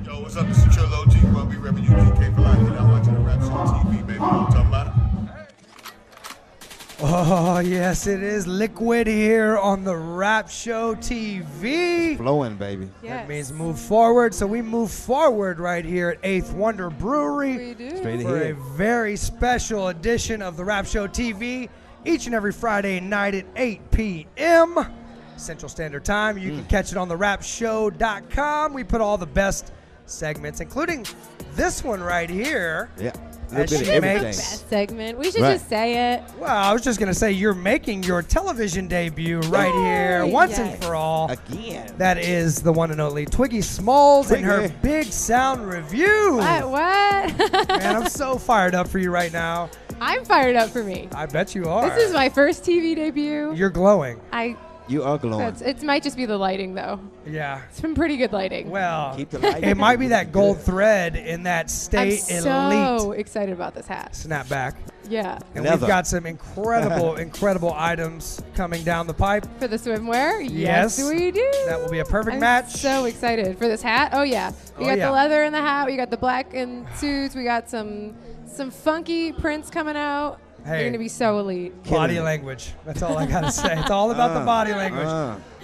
Yo, what's up? This is Trill OG. Well, we repping UGK for life. You're now watching the Rap Show TV, baby. You know what I'm talking about? Oh, yes, it is Liquid here on the Rap Show TV. Flowing, baby. Yes. That means move forward. So we move forward right here at 8th Wonder Brewery. We do. Straight For ahead. a very special edition of the Rap Show TV each and every Friday night at 8 p.m. Central Standard Time. You can catch it on therapshow.com. We put all the best segments, including this one right here. Yeah. As Little bit she of makes- everything. Best segment. We should Right. just say it. Well, I was just going to say you're making your television debut right here Yay, once yes. and for all. Again. That is the one and only Twiggy Smalls and her Twiggy. big sound review. What? Man, I'm so fired up for you right now. I'm fired up for me. I bet you are. This is my first TV debut. You're glowing. You are glowing. It might just be the lighting though. Yeah. It's been pretty good lighting. Well, Keep the light. it might be that gold thread in that I'm State so Elite excited about this hat. snapback. Yeah. And Leather. we've got some incredible items coming down the pipe. For the swimwear? Yes. we do. That will be a perfect I'm match. so excited for this hat. Oh yeah. We Oh, got yeah. the leather in the hat. We got the black and suits. We got some funky prints coming out. Hey. You're gonna be so elite. Body Killing it. language. That's all I got to say. It's all about the body language.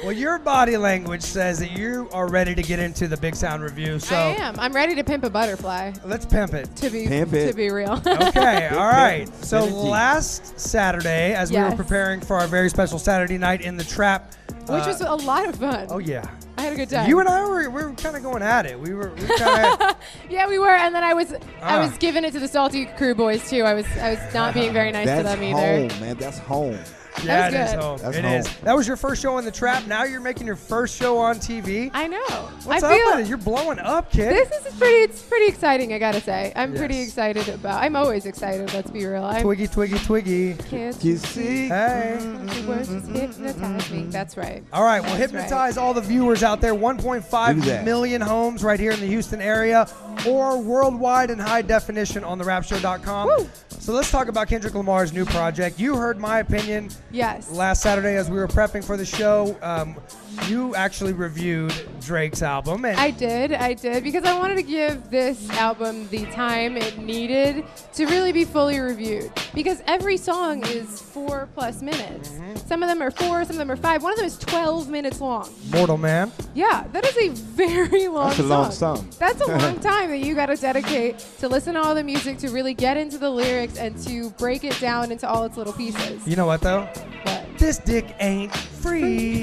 Well, your body language says that you are ready to get into the Big Sound review. So I am. I'm ready to pimp a butterfly. let's pimp it. To be Pimp it. to be real. Okay, all right. So Energy. last Saturday, as we were Yes. preparing for our very special Saturday night in the Trap, Which was a lot of fun. oh yeah, I had a good time. you and I were kind of going at it. We were kind of Yeah, we were, and then I was giving it to the Salty Crew boys too. I was not being very nice to That's them either. home, man. That's home. yeah, was it is good. home. That's It home. is. That was your first show in the Trap. Now you're making your first show on TV. I know. What's I up feel with it? You're blowing up, kid. this is pretty. It's pretty exciting. I gotta say, I'm pretty Yes. excited about. I'm always excited. Let's be real. I'm Twiggy, Twiggy, Twiggy. kids. You see? Hey. The words just hypnotize me. That's right. All right, well, That's hypnotize all the viewers out there. Do 1.5 that. million homes right here in the Houston area or worldwide in high definition on therapshow.com. Woo. So let's talk about Kendrick Lamar's new project. You heard my opinion Yes. last Saturday as we were prepping for the show. You actually reviewed Drake's album. And I did because I wanted to give this album the time it needed to really be fully reviewed. Because every song is 4+ minutes. Some of them are 4, some of them are 5. One of them is 12 minutes long. Mortal Man. Yeah, that is a very long That's a long song. That's a long time that you got to dedicate to listen to all the music, to really get into the lyrics, and to break it down into all its little pieces. You know what, though? But This dick ain't free.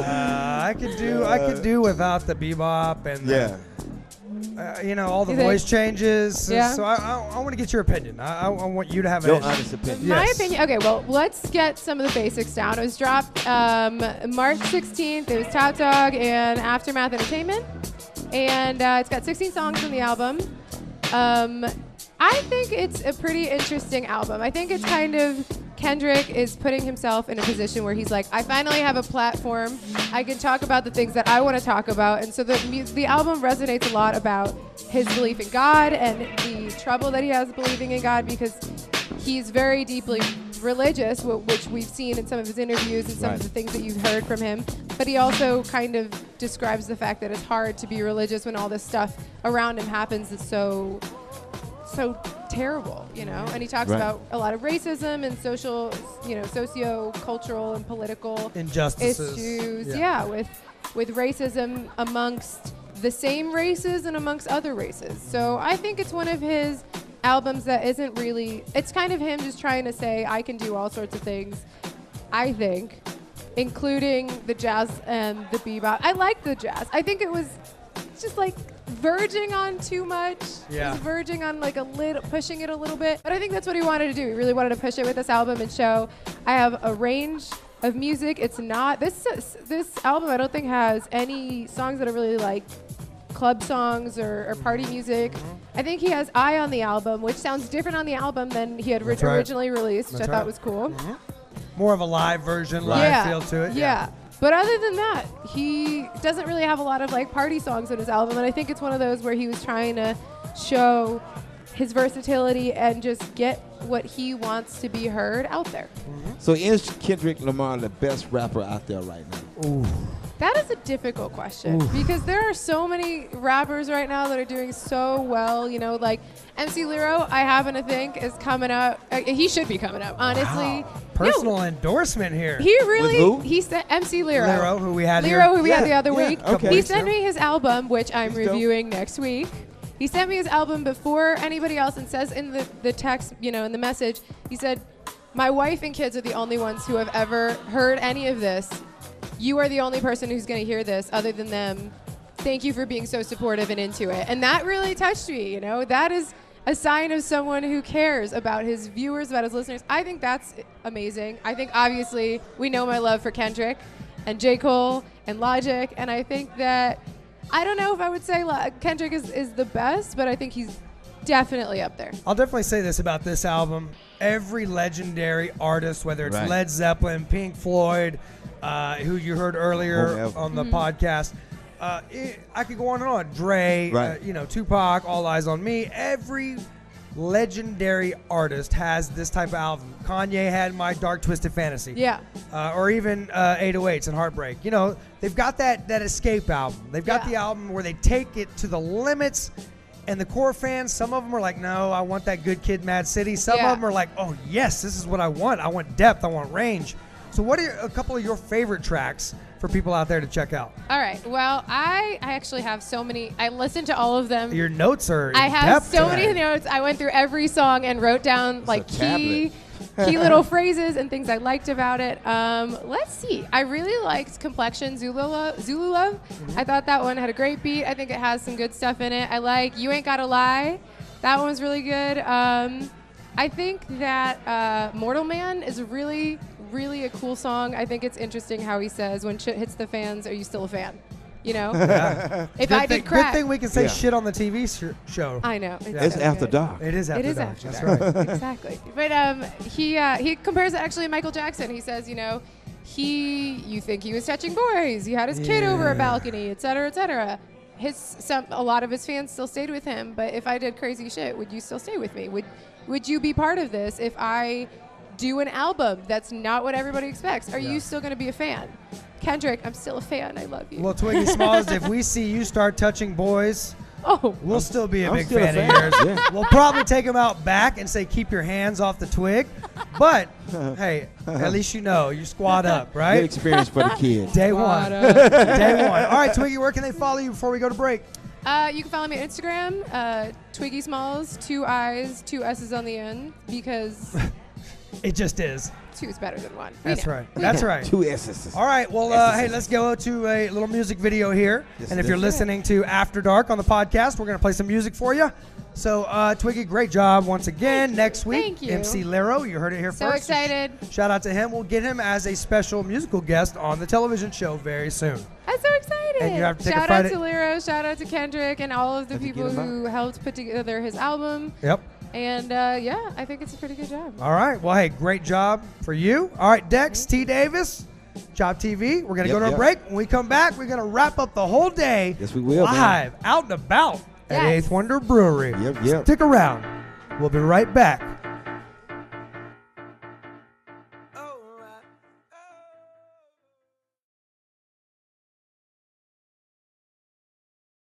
I could do without the bebop and the, Yeah. all the You think? voice changes. Yeah. So I want to get your opinion. I want you to have Your an honest opinion. my Yes. opinion, okay, well, let's get some of the basics down. It was dropped March 16th. It was Top Dog and Aftermath Entertainment. And it's got 16 songs on the album. I think it's a pretty interesting album. I think it's kind of Kendrick is putting himself in a position where he's like, I finally have a platform. I can talk about the things that I want to talk about. And so the album resonates a lot about his belief in God and the trouble that he has believing in God, because he's very deeply religious, which we've seen in some of his interviews and some Right. of the things that you've heard from him. But he also kind of describes the fact that it's hard to be religious when all this stuff around him happens that's so terrible, and he talks Right. about a lot of racism and social, socio-cultural and political Injustices. issues. Yeah. With racism amongst the same races and amongst other races. So I think it's one of his albums that isn't really, it's kind of him just trying to say, I can do all sorts of things, I think, including the jazz and the bebop. I like the jazz. I think it was just like verging on too much. Yeah. It was verging on like pushing it a little bit. But I think that's what he wanted to do. He really wanted to push it with this album and show I have a range of music. It's not, this album I don't think has any songs that are really like club songs or party music. I think he has I on the album, which sounds different on the album than he had That's right. originally released, which That's I right. thought was cool. More of a live version, live feel to it. Yeah. But other than that, he doesn't really have a lot of like party songs on his album, and I think it's one of those where he was trying to show his versatility and just get what he wants to be heard out there. So is Kendrick Lamar the best rapper out there right now? Ooh. That is a difficult question because there are so many rappers right now that are doing so well. You know, like MC Lero, I happen to think is coming up. He should be coming up, honestly. Wow. Personal endorsement here. He really, With who? he said MC Lero. Lero, who we had Lero, here. who we had the other week. okay. He sent me his album, which I'm He's dope. reviewing next week. He sent me his album before anybody else and says in the text, you know, in the message, he said, "My wife and kids are the only ones who have ever heard any of this. You are the only person who's going to hear this other than them. Thank you for being so supportive and into it." And that really touched me, you know. That is a sign of someone who cares about his viewers, about his listeners. I think that's amazing. I think obviously we know my love for Kendrick and J. Cole and Logic, and I think that, I don't know if I would say Kendrick is the best, but I think he's definitely up there. I'll definitely say this about this album. Every legendary artist, whether it's Right. Led Zeppelin, Pink Floyd, who you heard earlier Whomever. on the podcast, I could go on and on. Dre, Right. Tupac, All Eyes on Me. Every legendary artist has this type of album. Kanye had My Dark Twisted Fantasy. Yeah. Or even 808s and Heartbreak. You know, they've got that escape album. They've got Yeah. the album where they take it to the limits. And the core fans, some of them are like, no, I want that Good Kid, Mad City. Some Yeah. of them are like, oh, yes, this is what I want. I want depth. I want range. So what are a couple of your favorite tracks for people out there to check out? All right. Well, I actually have so many. I listened to all of them. Your notes are in I have depth so today. many notes. I went through every song and wrote down like key little phrases and things I liked about it. Let's see. I really liked Complexion, Zulu Love. I thought that one had a great beat. I think it has some good stuff in it. I like You Ain't Gotta Lie. That one was really good. I think that Mortal Man is really a cool song. I think it's interesting how he says, when shit hits the fans, are you still a fan? You know? Yeah. If Good I thing, did crack. Good thing we can say Yeah. shit on the TV show. I know. It's so After good. Dark. It is After It is Dark. After That's Dark. right. Exactly. But he compares it actually to Michael Jackson. He says, you know, you think he was touching boys. He had his kid over a balcony, et cetera, et cetera. A lot of his fans still stayed with him. But if I did crazy shit, would you still stay with me? Would you be part of this if I do an album that's not what everybody expects? Are you still going to be a fan? Kendrick, I'm still a fan. I love you. Well, Twiggy Smalls, if we see you start touching boys, oh, we'll still be a I'm big still a fan of fan. yours. Yeah. We'll probably take him out back and say, keep your hands off the twig. But, hey, at least you know. You squat up, Good right? experience for the kids. Day one. Day one. All right, Twiggy, where can they follow you before we go to break? you can follow me on Instagram, Twiggy Smalls, 2 I's, 2 S's on the end, because It just is. 2 is better than 1. We That's know. right. We That's know. right. 2 S's. All right. Well, hey, let's go to a little music video here. Yes, And if it you're is. listening to After Dark on the podcast, we're going to play some music for you. So, Twiggy, great job once again. Next week, Thank you. MC Lero, you heard it here So first. excited. Shout out to him. We'll get him as a special musical guest on the television show very soon. I'm so excited. And you have to take a shout out Friday- to Lero, shout out to Kendrick, and all of the Have to people get 'em out. who helped put together his album. Yep. And yeah, I think it's a pretty good job. All right. Well, hey, great job for you. All right, Dex, T. Davis, Job TV. We're going to Yep, go to a yep. break. When we come back, we're going to wrap up the whole day Yes, we will, man. live, out and about at Yes. Eighth Wonder Brewery. Yep, yep. Stick around. We'll be right back